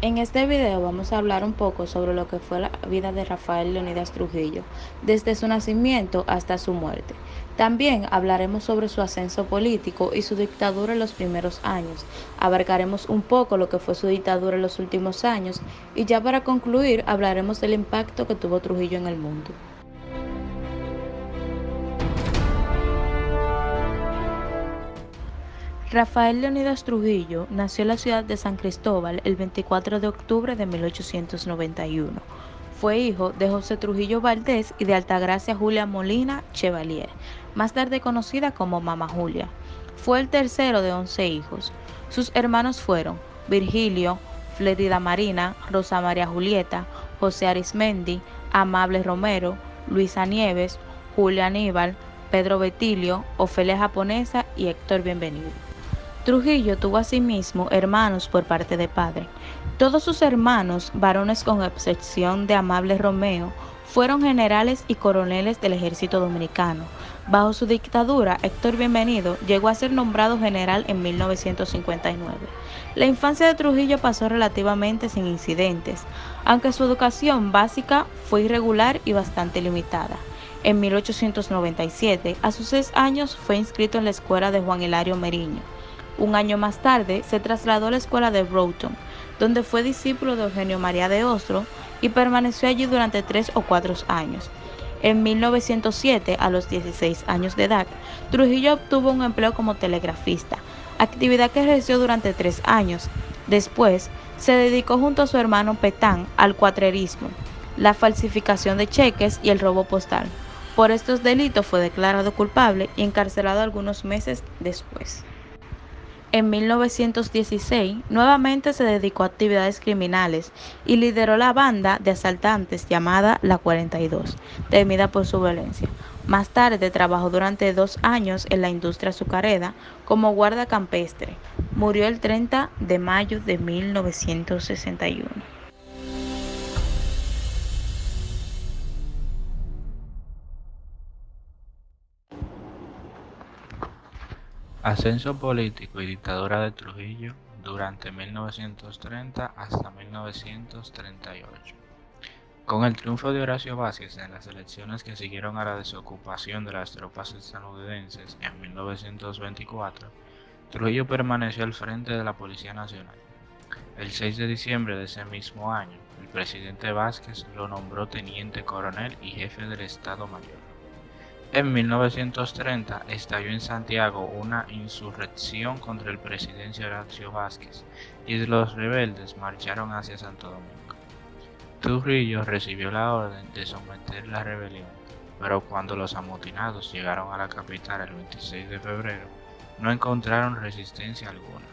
En este video vamos a hablar un poco sobre lo que fue la vida de Rafael Leónidas Trujillo, desde su nacimiento hasta su muerte. También hablaremos sobre su ascenso político y su dictadura en los primeros años. Abarcaremos un poco lo que fue su dictadura en los últimos años y ya para concluir hablaremos del impacto que tuvo Trujillo en el mundo. Rafael Leónidas Trujillo nació en la ciudad de San Cristóbal el 24 de octubre de 1891. Fue hijo de José Trujillo Valdés y de Altagracia Julia Molina Chevalier, más tarde conocida como Mama Julia. Fue el tercero de 11 hijos. Sus hermanos fueron Virgilio, Flérida Marina, Rosa María Julieta, José Arismendi, Amable Romero, Luisa Nieves, Julia Aníbal, Pedro Betilio, Ofelia Japonesa y Héctor Bienvenido. Trujillo tuvo asimismo hermanos por parte de padre. Todos sus hermanos, varones con excepción de Amable Romeo, fueron generales y coroneles del ejército dominicano. Bajo su dictadura, Héctor Bienvenido llegó a ser nombrado general en 1959. La infancia de Trujillo pasó relativamente sin incidentes, aunque su educación básica fue irregular y bastante limitada. En 1897, a sus 6 años, fue inscrito en la escuela de Juan Hilario Meriño. Un año más tarde se trasladó a la escuela de Broughton, donde fue discípulo de Eugenio María de Ostro y permaneció allí durante 3 o 4 años. En 1907, a los 16 años de edad, Trujillo obtuvo un empleo como telegrafista, actividad que ejerció durante 3 años. Después, se dedicó junto a su hermano Petán al cuatrerismo, la falsificación de cheques y el robo postal. Por estos delitos fue declarado culpable y encarcelado algunos meses después. En 1916, nuevamente se dedicó a actividades criminales y lideró la banda de asaltantes llamada La 42, temida por su violencia. Más tarde trabajó durante 2 años en la industria azucarera como guarda campestre. Murió el 30 de mayo de 1961. Ascenso político y dictadura de Trujillo durante 1930 hasta 1938. Con el triunfo de Horacio Vázquez en las elecciones que siguieron a la desocupación de las tropas estadounidenses en 1924, Trujillo permaneció al frente de la Policía Nacional. El 6 de diciembre de ese mismo año, el presidente Vázquez lo nombró teniente coronel y jefe del Estado Mayor. En 1930 estalló en Santiago una insurrección contra el presidente Horacio Vázquez y los rebeldes marcharon hacia Santo Domingo. Trujillo recibió la orden de someter la rebelión, pero cuando los amotinados llegaron a la capital el 26 de febrero, no encontraron resistencia alguna.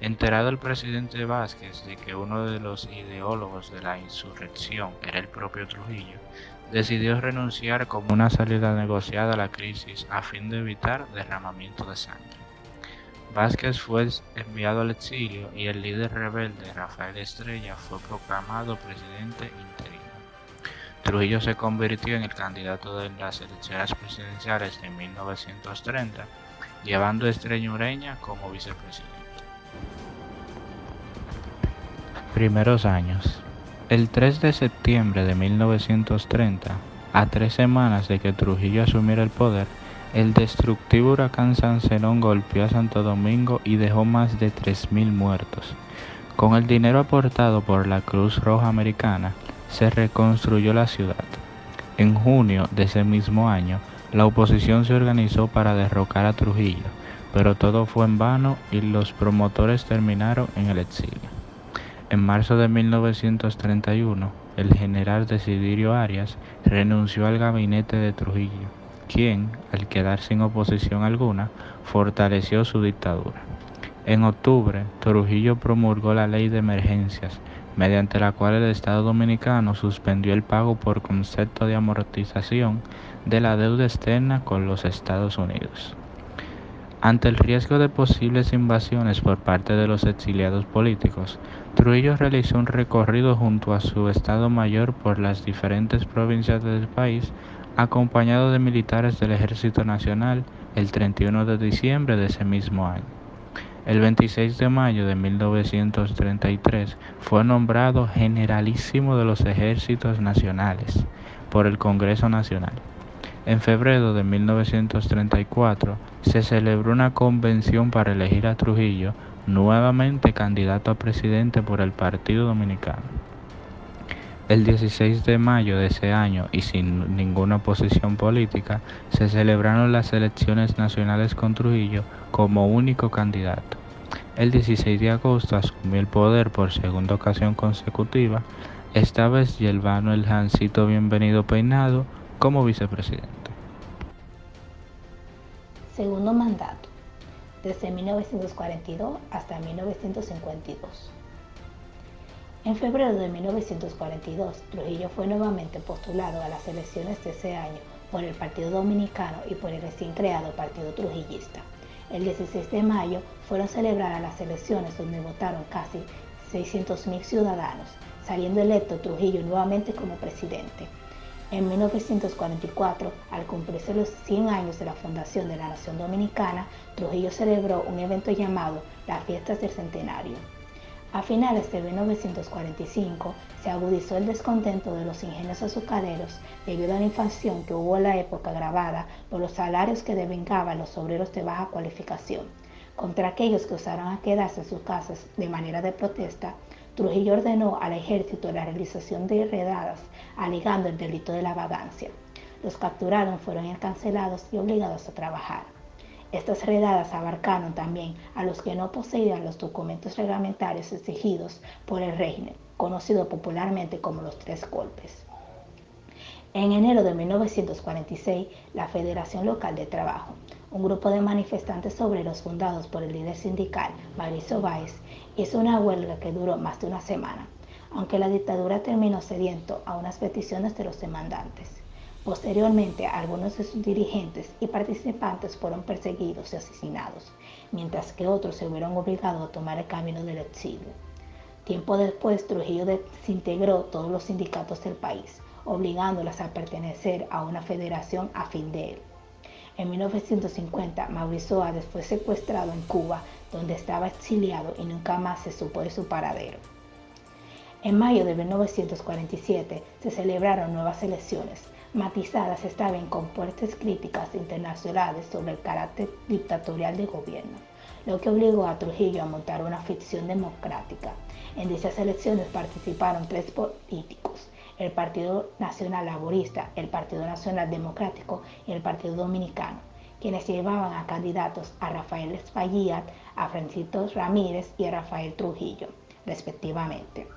Enterado el presidente Vázquez de que uno de los ideólogos de la insurrección era el propio Trujillo, decidió renunciar como una salida negociada a la crisis a fin de evitar derramamiento de sangre. Vázquez fue enviado al exilio y el líder rebelde Rafael Estrella fue proclamado presidente interino. Trujillo se convirtió en el candidato de las elecciones presidenciales de 1930, llevando a Estrella Ureña como vicepresidente. Primeros años. El 3 de septiembre de 1930, a 3 semanas de que Trujillo asumiera el poder, el destructivo huracán Sancerón golpeó a Santo Domingo y dejó más de 3.000 muertos. Con el dinero aportado por la Cruz Roja Americana, se reconstruyó la ciudad. En junio de ese mismo año, la oposición se organizó para derrocar a Trujillo, pero todo fue en vano y los promotores terminaron en el exilio. En marzo de 1931, el general Desiderio Arias renunció al gabinete de Trujillo, quien, al quedar sin oposición alguna, fortaleció su dictadura. En octubre, Trujillo promulgó la Ley de Emergencias, mediante la cual el Estado Dominicano suspendió el pago por concepto de amortización de la deuda externa con los Estados Unidos. Ante el riesgo de posibles invasiones por parte de los exiliados políticos, Trujillo realizó un recorrido junto a su Estado Mayor por las diferentes provincias del país, acompañado de militares del Ejército Nacional el 31 de diciembre de ese mismo año. El 26 de mayo de 1933 fue nombrado Generalísimo de los Ejércitos Nacionales por el Congreso Nacional. En febrero de 1934 se celebró una convención para elegir a Trujillo nuevamente candidato a presidente por el Partido Dominicano. El 16 de mayo de ese año, y sin ninguna oposición política, se celebraron las elecciones nacionales con Trujillo como único candidato. El 16 de agosto asumió el poder por segunda ocasión consecutiva, esta vez llevando el Jancito Bienvenido Peinado como vicepresidente. Segundo mandato, desde 1942 hasta 1952. En febrero de 1942, Trujillo fue nuevamente postulado a las elecciones de ese año por el Partido Dominicano y por el recién creado Partido Trujillista. El 16 de mayo fueron celebradas las elecciones donde votaron casi 600.000 ciudadanos, saliendo electo Trujillo nuevamente como presidente. En 1944, al cumplirse los 100 años de la fundación de la Nación Dominicana, Trujillo celebró un evento llamado las Fiestas del Centenario. A finales de 1945 se agudizó el descontento de los ingenios azucareros debido a la inflación que hubo en la época agravada por los salarios que devengaban los obreros de baja cualificación. Contra aquellos que osaron quedarse en sus casas de manera de protesta, Trujillo ordenó al ejército la realización de redadas alegando el delito de la vagancia. Los capturados fueron encarcelados y obligados a trabajar. Estas redadas abarcaron también a los que no poseían los documentos reglamentarios exigidos por el régimen, conocido popularmente como los Tres Golpes. En enero de 1946, la Federación Local de Trabajo, un grupo de manifestantes obreros fundados por el líder sindical Mauricio Báez, hizo una huelga que duró más de una semana, aunque la dictadura terminó cediendo a unas peticiones de los demandantes. Posteriormente, algunos de sus dirigentes y participantes fueron perseguidos y asesinados, mientras que otros se vieron obligados a tomar el camino del exilio. Tiempo después, Trujillo desintegró todos los sindicatos del país, obligándolas a pertenecer a una federación afín de él. En 1950, Mauricio Báez fue secuestrado en Cuba, donde estaba exiliado y nunca más se supo de su paradero. En mayo de 1947 se celebraron nuevas elecciones, matizadas esta vez con fuertes críticas internacionales sobre el carácter dictatorial del gobierno, lo que obligó a Trujillo a montar una ficción democrática. En dichas elecciones participaron 3 políticos: el Partido Nacional Laborista, el Partido Nacional Democrático y el Partido Dominicano, quienes llevaban a candidatos a Rafael Espaillat, a Francisco Ramírez y a Rafael Trujillo, respectivamente.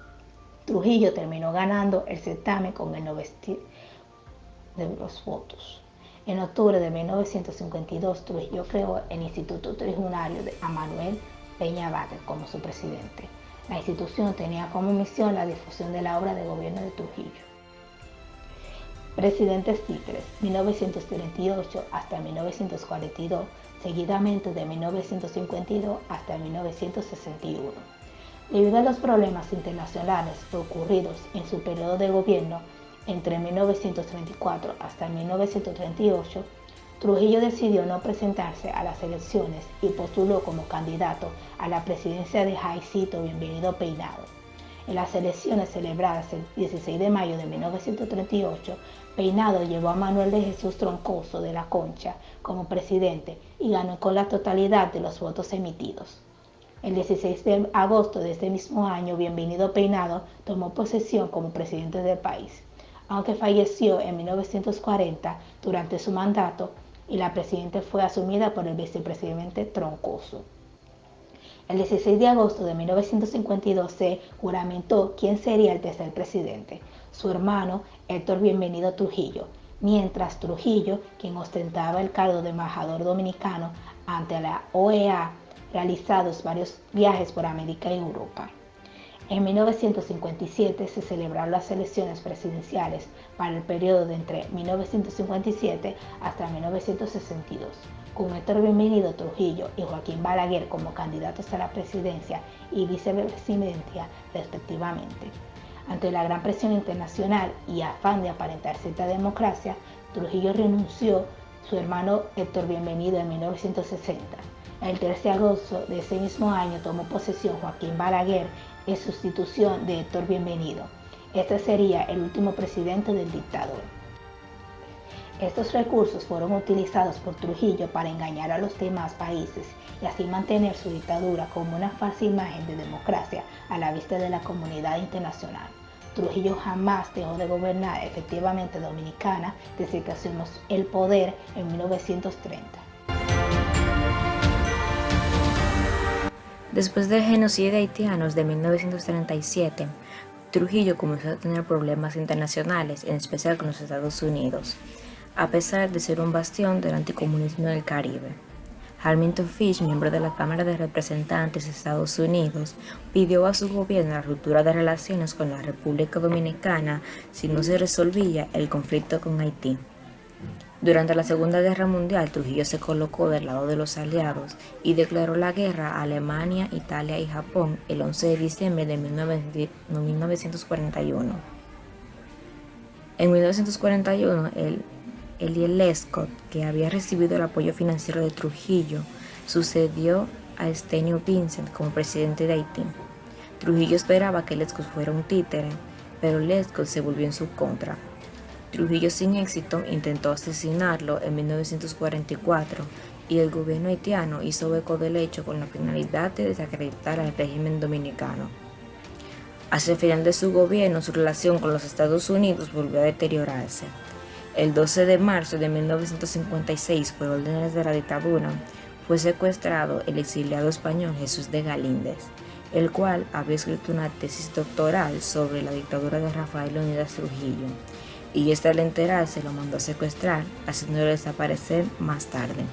Trujillo terminó ganando el certamen con el 90% de los votos. En octubre de 1952, Trujillo creó el Instituto Trijunario de Manuel Peña Báquez como su presidente. La institución tenía como misión la difusión de la obra de gobierno de Trujillo. Presidentes títeres, 1938 hasta 1942, seguidamente de 1952 hasta 1961. Debido a los problemas internacionales ocurridos en su periodo de gobierno, entre 1934 hasta 1938, Trujillo decidió no presentarse a las elecciones y postuló como candidato a la presidencia de Jancito Bienvenido Peinado. En las elecciones celebradas el 16 de mayo de 1938, Peinado llevó a Manuel de Jesús Troncoso de la Concha como presidente y ganó con la totalidad de los votos emitidos. El 16 de agosto de este mismo año, Bienvenido Peinado tomó posesión como presidente del país, aunque falleció en 1940 durante su mandato y la presidencia fue asumida por el vicepresidente Troncoso. El 16 de agosto de 1952 se juramentó quién sería el tercer presidente, su hermano Héctor Bienvenido Trujillo, mientras Trujillo, quien ostentaba el cargo de embajador dominicano ante la OEA, realizados varios viajes por América y Europa. En 1957 se celebraron las elecciones presidenciales para el periodo de entre 1957 hasta 1962, con Héctor Bienvenido Trujillo y Joaquín Balaguer como candidatos a la presidencia y vicepresidencia respectivamente. Ante la gran presión internacional y afán de aparentar cierta democracia, Trujillo renunció su hermano Héctor Bienvenido en 1960. El 13 de agosto de ese mismo año tomó posesión Joaquín Balaguer en sustitución de Héctor Bienvenido. Este sería el último presidente del dictador. Estos recursos fueron utilizados por Trujillo para engañar a los demás países y así mantener su dictadura como una falsa imagen de democracia a la vista de la comunidad internacional. Trujillo jamás dejó de gobernar efectivamente Dominicana desde que asumió el poder en 1930. Después del genocidio de haitianos de 1937, Trujillo comenzó a tener problemas internacionales, en especial con los Estados Unidos, a pesar de ser un bastión del anticomunismo del Caribe. Hamilton Fish, miembro de la Cámara de Representantes de Estados Unidos, pidió a su gobierno la ruptura de relaciones con la República Dominicana si no se resolvía el conflicto con Haití. Durante la Segunda Guerra Mundial, Trujillo se colocó del lado de los aliados y declaró la guerra a Alemania, Italia y Japón el 11 de diciembre de 1941. En 1941, Eliel Lescott, que había recibido el apoyo financiero de Trujillo, sucedió a Stanislaw Vincent como presidente de Haití. Trujillo esperaba que Lescott fuera un títere, pero Lescott se volvió en su contra. Trujillo, sin éxito, intentó asesinarlo en 1944 y el gobierno haitiano hizo eco del hecho con la finalidad de desacreditar al régimen dominicano. Hacia el final de su gobierno, su relación con los Estados Unidos volvió a deteriorarse. El 12 de marzo de 1956, por órdenes de la dictadura, fue secuestrado el exiliado español Jesús de Galíndez, el cual había escrito una tesis doctoral sobre la dictadura de Rafael Leónidas Trujillo, y este al enterarse lo mandó a secuestrar, haciéndolo desaparecer más tarde.